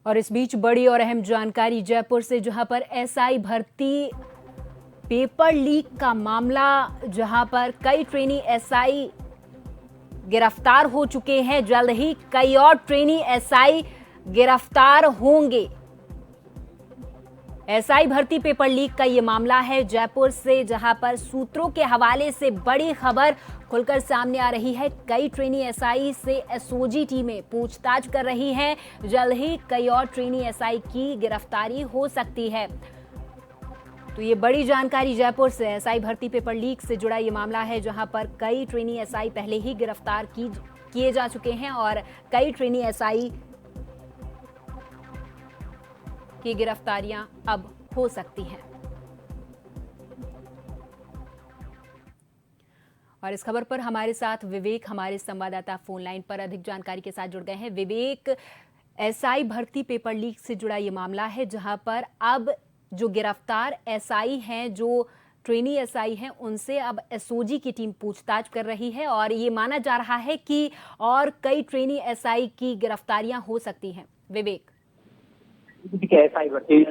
और इस बीच बड़ी और अहम जानकारी जयपुर से, जहां पर एसआई भर्ती पेपर लीक का मामला, जहां पर कई ट्रेनी एसआई गिरफ्तार हो चुके हैं। जल्द ही कई और ट्रेनी एसआई गिरफ्तार होंगे। एसआई भर्ती पेपर लीक का यह मामला है जयपुर से, जहां पर सूत्रों के हवाले से बड़ी खबर खुलकर सामने आ रही है। कई ट्रेनी एसआई से एसओजी टीमें पूछताछ कर रही हैं। जल्द ही कई और ट्रेनी एसआई की गिरफ्तारी हो सकती है। तो ये बड़ी जानकारी जयपुर से एसआई भर्ती पेपर लीक से जुड़ा ये मामला है, जहां पर कई ट्रेनी एसआई पहले ही गिरफ्तार किए जा चुके हैं और कई ट्रेनी एसआई की गिरफ्तारियां अब हो सकती हैं। और इस खबर पर हमारे साथ विवेक, हमारे संवाददाता, फोन लाइन पर अधिक जानकारी के साथ जुड़ गए हैं। विवेक, एसआई भर्ती पेपर लीक से जुड़ा ये मामला है, जहां पर अब जो गिरफ्तार एसआई हैं, जो ट्रेनी एसआई हैं, उनसे अब एसओजी की टीम पूछताछ कर रही है और ये माना जा रहा है कि और कई ट्रेनी एसआई की गिरफ्तारियां हो सकती हैं। विवेक, एसआई भर्ती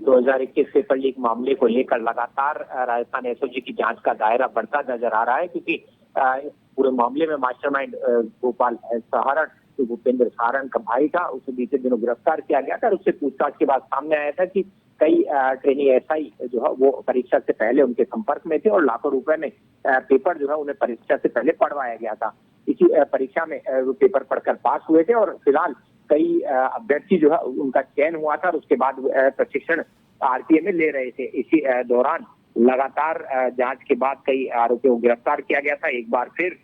2021 पेपर लीक मामले को लेकर लगातार राजस्थान एसओजी की जांच का दायरा बढ़ता नजर आ रहा है, क्योंकि इस पूरे मामले में मास्टरमाइंड गोपाल सहारण, भूपेंद्र सहारण का भाई था, उसे बीते दिनों गिरफ्तार किया गया था और उससे पूछताछ के बाद सामने आया था कि कई ट्रेनी एसआई जो है वो परीक्षा से पहले उनके संपर्क में थे और लाखों रुपए में पेपर जो है उन्हें परीक्षा से पहले पढ़वाया गया था। इसी परीक्षा में वो पेपर पढ़कर पास हुए थे और फिलहाल कई अभ्यर्थी जो है उनका चयन हुआ था और उसके बाद प्रशिक्षण आरपीए में ले रहे थे। इसी दौरान लगातार जांच के बाद कई आरोपियों को गिरफ्तार किया गया था। एक बार फिर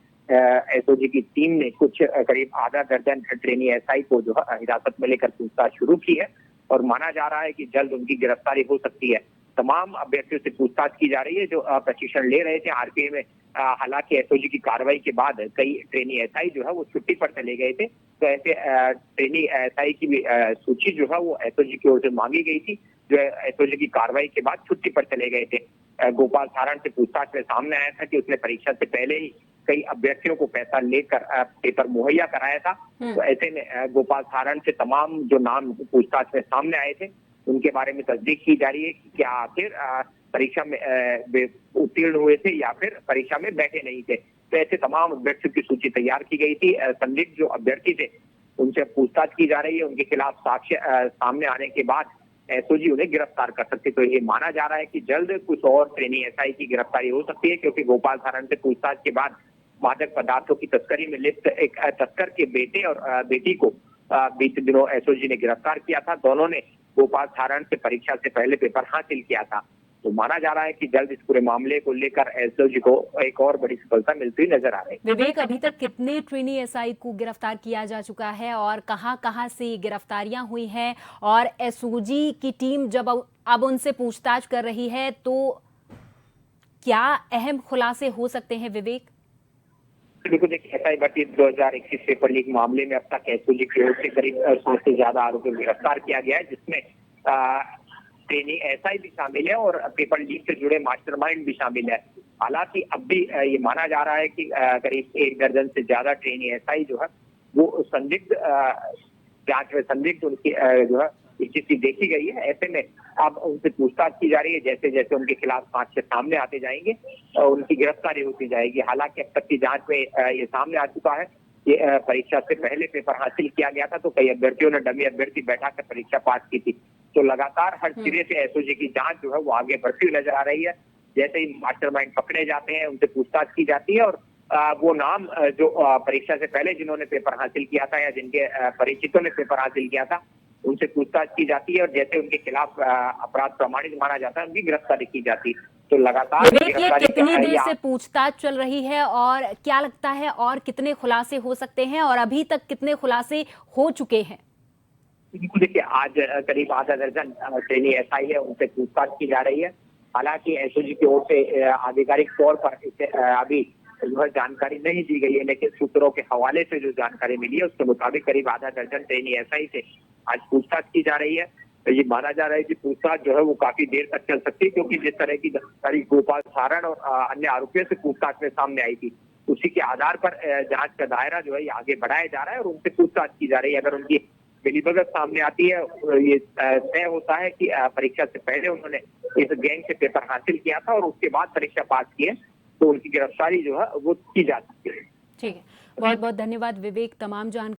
एसओजी की टीम ने कुछ करीब आधा दर्जन ट्रेनी एसआई को जो है हिरासत में लेकर पूछताछ शुरू की है और माना जा रहा है कि जल्द उनकी गिरफ्तारी हो सकती है। तमाम अभ्यर्थियों से पूछताछ की जा रही है जो प्रशिक्षण ले रहे थे आरपीए में। हालांकि एसओजी की कार्रवाई के बाद कई ट्रेनी एसआई जो है वो छुट्टी पर चले गए थे, तो ऐसे ट्रेनी एसआई की भी सूची जो है वो एसओजी की ओर से मांगी गई थी, जो एसओजी की कार्रवाई के बाद छुट्टी पर चले गए थे। गोपाल सहारण से पूछताछ में सामने आया था कि उसने परीक्षा से पहले ही कई अभ्यर्थियों को पैसा लेकर पेपर मुहैया कराया था। तो ऐसे में गोपाल सहारण से तमाम जो नाम पूछताछ में सामने आए थे उनके बारे में तस्दीक की जा रही है कि क्या आखिर परीक्षा में उत्तीर्ण हुए थे या फिर परीक्षा में बैठे नहीं थे। तो ऐसे तमाम अभ्यर्थियों की सूची तैयार की गई थी। संदिग्ध जो अभ्यर्थी थे उनसे पूछताछ की जा रही है। उनके खिलाफ साक्ष्य सामने आने के बाद एसओजी उन्हें गिरफ्तार कर सकती। तो ये माना जा रहा है कि जल्द कुछ और ट्रेनी एसआई की गिरफ्तारी हो सकती है, क्योंकि गोपाल सहारण से पूछताछ के बाद मादक पदार्थों की तस्करी में लिप्त एक तस्कर के बेटे और बेटी को बीते दिनों एसओजी ने गिरफ्तार किया था। दोनों ने गोपाल सहारण से परीक्षा से पहले पेपर हासिल किया था। तो माना जा रहा है कि जल्द इस पूरे मामले को लेकर एसओजी को एक और बड़ी सफलता मिलती हुई नजर आ रही है। विवेक, अभी तक कितने ट्रेनी एसआई को गिरफ्तार किया जा चुका है और कहां-कहां से गिरफ्तारियां हुई हैं, और एसओजी की टीम जब अब उनसे पूछताछ कर रही है तो क्या अहम खुलासे हो सकते हैं? विवेक, बिल्कुल, देखिए एसआई भर्ती 2021 पेपर लीक मामले में अब तक एसओजी की ओर से करीब 100 से ज्यादा आरोपियों को गिरफ्तार किया गया है, जिसमें ट्रेनी एसआई भी शामिल है और पेपर लीक से जुड़े मास्टरमाइंड भी शामिल है। हालांकि अब भी ये माना जा रहा है कि करीब 1 दर्जन से ज्यादा ट्रेनी एसआई जो है वो संदिग्ध जांच में संदिग्ध उनकी जो है स्थिति देखी गई है। ऐसे में अब उनसे पूछताछ की जा रही है। जैसे जैसे उनके खिलाफ साक्ष्य सामने आते जाएंगे और उनकी गिरफ्तारी होती जाएगी। हालांकि अब तक की जांच में ये सामने आ चुका है कि परीक्षा से पहले पेपर हासिल किया गया था, तो कई अभ्यर्थियों ने डमी अभ्यर्थी बैठाकर परीक्षा पास की थी। तो लगातार हर सिरे से एसओजी की जांच जो है वो आगे बढ़ती हुई नजर आ रही है। जैसे ही मास्टरमाइंड पकड़े जाते हैं उनसे पूछताछ की जाती है और वो नाम जो परीक्षा से पहले जिन्होंने पेपर हासिल किया था या जिनके परिचितों ने पेपर हासिल किया था उनसे पूछताछ की जाती है और जैसे उनके खिलाफ अपराध प्रमाणित माना जाता है उनकी गिरफ्तारी की जाती है। तो लगातार कितनी देर से पूछताछ चल रही है और क्या लगता है और कितने खुलासे हो सकते हैं, और अभी तक कितने खुलासे हो चुके हैं? बिल्कुल, देखिए आज करीब आधा दर्जन ट्रेनी एसआई है, उनसे पूछताछ की जा रही है। हालांकि एसओजी की ओर से आधिकारिक तौर पर इसे अभी जो है जानकारी नहीं दी गई है, लेकिन सूत्रों के हवाले से जो जानकारी मिली है उसके मुताबिक करीब आधा दर्जन ट्रेनी एसआई से आज पूछताछ की जा रही है। तो ये माना जा रहा है कि पूछताछ जो है वो काफी देर तक चल सकती है, क्योंकि जिस तरह की जानकारी गोपाल सहारण और अन्य आरोपियों से पूछताछ में सामने आई थी उसी के आधार पर जांच का दायरा जो है ये आगे बढ़ाया जा रहा है और उनसे पूछताछ की जा रही है। अगर उनकी मिलीभगत सामने आती है, ये तय होता है कि परीक्षा से पहले उन्होंने इस गैंग से पेपर हासिल किया था और उसके बाद परीक्षा पास की है, तो उनकी गिरफ्तारी जो है वो की जा सकती है। ठीक है, बहुत बहुत धन्यवाद विवेक, तमाम जानकारी